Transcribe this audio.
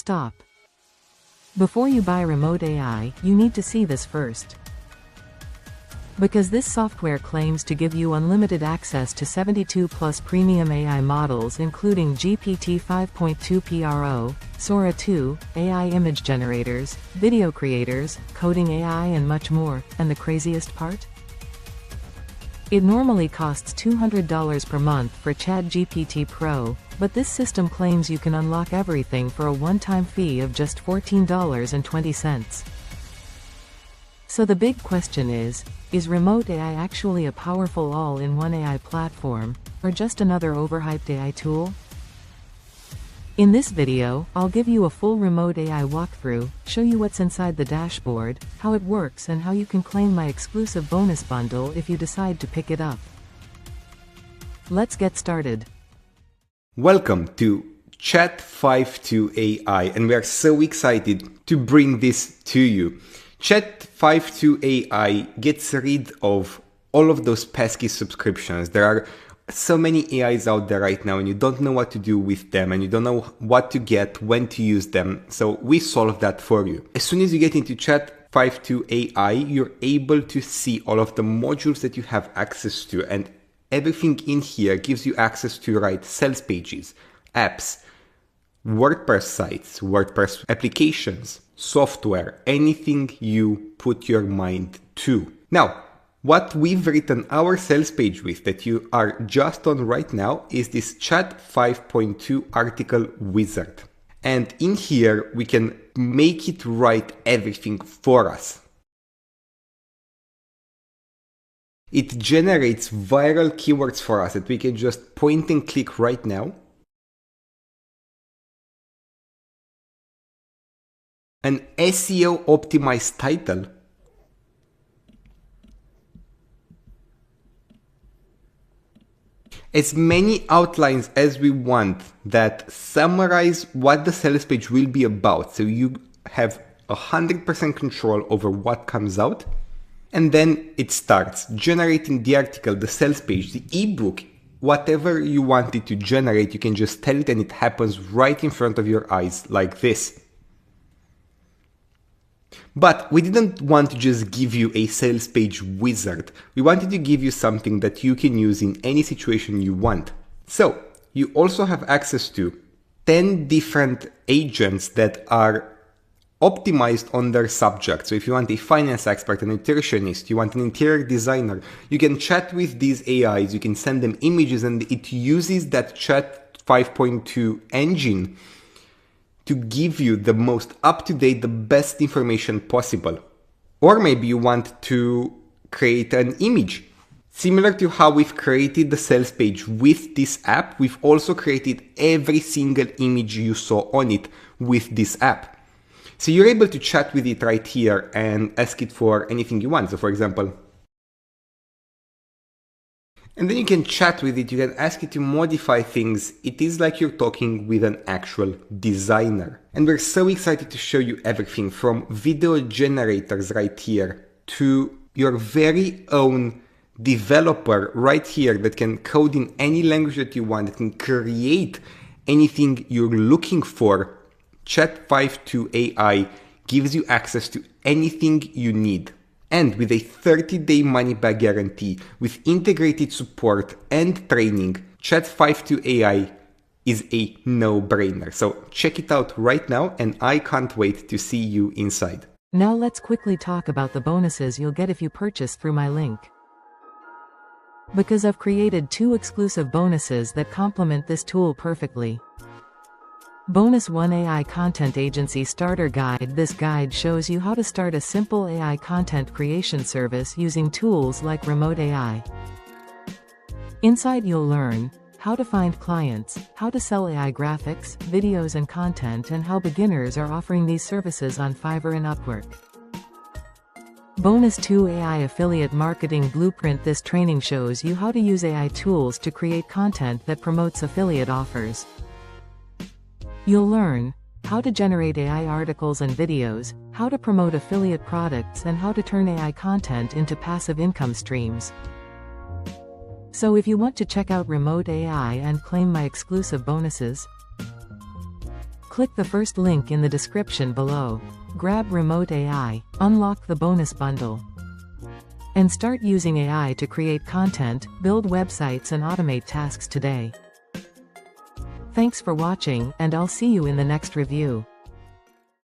stop. Before you buy RemoteAI, you need to see this first. Because this software claims to give you unlimited access to 72 plus premium AI models including GPT-5.2 Pro, Sora 2, AI image generators, video creators, coding AI and much more, and the craziest part? It normally costs $200 per month for ChatGPT Pro, but this system claims you can unlock everything for a one-time fee of just $14.20. So the big question is RemoteAI actually a powerful all-in-one AI platform, or just another overhyped AI tool? In this video, I'll give you a full RemoteAI walkthrough, show you what's inside the dashboard, how it works and how you can claim my exclusive bonus bundle if you decide to pick it up. Let's get started. Welcome to Chat-5.2 AI, and we are so excited to bring this to you. Chat-5.2 AI gets rid of all of those pesky subscriptions. There are so many AIs out there right now and you don't know what to do with them and you don't know what to get, when to use them. So we solve that for you. As soon as you get into Chat-5.2 AI, you're able to see all of the modules that you have access to, and everything in here gives you access to write sales pages, apps, WordPress sites, WordPress applications, software, anything you put your mind to. Now, what we've written our sales page with that you are just on right now is this Chat-5.2 article wizard. And in here, we can make it write everything for us. It generates viral keywords for us that we can just point and click right now. An SEO optimized title. As many outlines as we want that summarize what the sales page will be about, so you have 100% control over what comes out. And then it starts generating the article, the sales page, the ebook, whatever you want it to generate, you can just tell it and it happens right in front of your eyes like this. But we didn't want to just give you a sales page wizard. We wanted to give you something that you can use in any situation you want. So you also have access to 10 different agents that are optimized on their subject. So if you want a finance expert, a nutritionist, you want an interior designer, you can chat with these AIs, you can send them images, and it uses that Chat-5.2 engine to give you the most up-to-date, the best information possible. Or maybe you want to create an image. Similar to how we've created the sales page with this app, we've also created every single image you saw on it with this app. So you're able to chat with it right here and ask it for anything you want. So for example, and then you can chat with it, you can ask it to modify things. It is like you're talking with an actual designer. And we're so excited to show you everything from video generators right here to your very own developer right here that can code in any language that you want, that can create anything you're looking for. Chat-5.2 AI gives you access to anything you need. And with a 30-day money-back guarantee, with integrated support and training, Chat-5.2 AI is a no-brainer. So check it out right now, and I can't wait to see you inside. Now let's quickly talk about the bonuses you'll get if you purchase through my link. Because I've created 2 exclusive bonuses that complement this tool perfectly. Bonus 1 AI Content Agency Starter Guide. This guide shows you how to start a simple AI content creation service using tools like RemoteAI. Inside you'll learn how to find clients, how to sell AI graphics, videos and content, and how beginners are offering these services on Fiverr and Upwork. Bonus 2 AI Affiliate Marketing Blueprint. This training shows you how to use AI tools to create content that promotes affiliate offers. You'll learn how to generate AI articles and videos, how to promote affiliate products, and how to turn AI content into passive income streams. So if you want to check out RemoteAI and claim my exclusive bonuses, Click the first link in the description below. Grab RemoteAI, unlock the bonus bundle, and start using AI to create content, build websites and automate tasks today. Thanks for watching, and I'll see you in the next review.